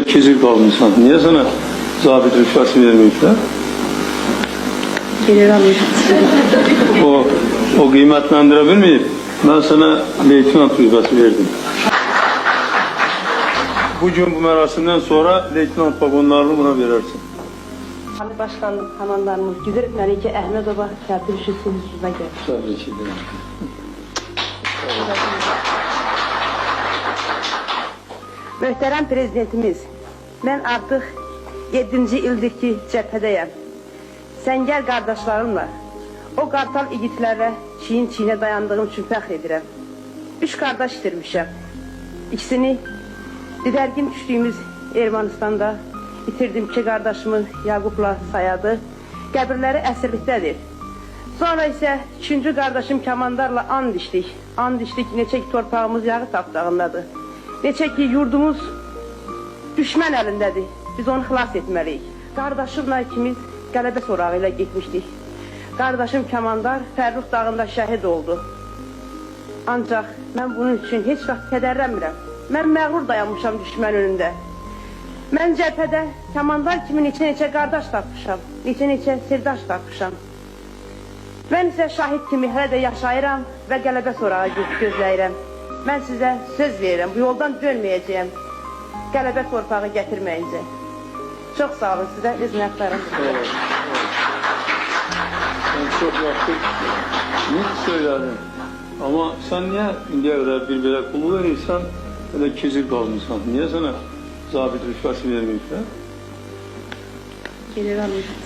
Kezir kalmışsan. Niye sana zabit rüşvesi vermeyipler? Gelir almışım. O kıymetlendirebilir miyim? Ben sana leytinant rüşvesi verdim. Bugün bu merasimden sonra leytinant vagonlarını buna verirsin. Ali Başkanlık komandanımız Güzel Melike Ahmedova tertip şüphesiz huzuruna geldi. Tabii ki de. Möhtərəm prezidentimiz, mən artıq 7-ci ildir ki cəbhədəyəm. Səngər qardaşlarımla, o qartal igidlərlə çiyin-çiyinə dayandığım üçün fəxr edirəm. 3 qardaş itirmişəm. İkisini didərgin düşdüyümüz Ermənistanda itirdim ki qardaşımı Yaqubla Sayadı. Qəbirləri əsirlikdədir. Sonra isə 3-cü qardaşım Kamandarla and içdik. And içdik, neçə ki torpağımız yağı tapdağındadır. Neçə ki yurdumuz düşmən əlindədir. Biz onu xilas etməliyik. Qardaşımla ikimiz qələbə sorağı ilə getmişdik. Qardaşım Kamandar Fərrux dağında şəhid oldu. Ancaq mən bunun üçün heç vaxt kədərlənmirəm. Mən məğrur dayanmışam düşmən önündə. Mən cəbhədə Kamandar kimi neçə qardaş tapmışam. Neçə sirdaş tapmışam. Mən isə şahid kimi hələ də yaşayıram və qələbə sorağı gözləyirəm. Mən sizə söz verirəm, bu yoldan dönməyəcəyəm. Qələbə torpağı gətirməyincə. Çox sağ olun sizə, öz məqsərim. Evet. Sen çok yaxşı net söylədin. Ama sen niye indiyə qədər bir belə pulu verirsən, elə kezir qalmışsan? Niye sana zabit rüşvəsi vermeyiplər? Gelir almışım.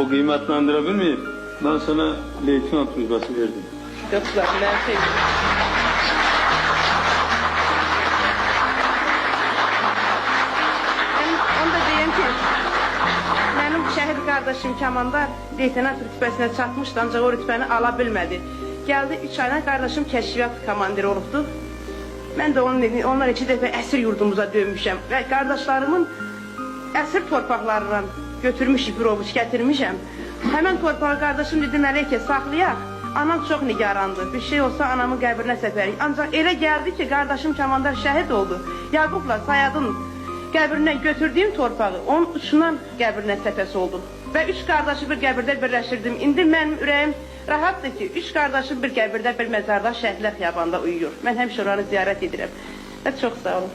O kıymetlendirebilir miyim? Ben sana leytinant rüşvəsi verdim. Yoxlar, mən onu da deyim ki, mənim şəhid qardaşım Kamandar leytenant rütbəsinə çatmışdı, ancaq o rütbəni ala bilmədi. Gəldi 3 aydan qardaşım kəşfiyyat komandiri olubdu. Mən də onlar 2 dəfə əsir yurdumuza dönmüşəm və qardaşlarımın əsir torpaqlarından götürmüşük, bir ovuc gətirmişəm. Həmən torpağı qardaşım dedi, Mələkə saxlayaq. Anam çox nigarandı. Bir şey olsa anamın qəbrinə səfərik. Ancaq elə gəldi ki, qardaşım Kamandar şəhid oldu. Yaqubla Sayadın qəbrindən götürdüyüm torpağı onun uçunan qəbrinə səfəsi oldum. Və 3 qardaşı bir qəbirdə birləşdirdim. İndi mənim ürəyim rahatdır ki, 3 qardaşım bir qəbirdə, bir məzarda Şəhidlər Xiyabanda uyuyur. Mən həmişə oranı ziyarət edirəm. Və çox sağ olun.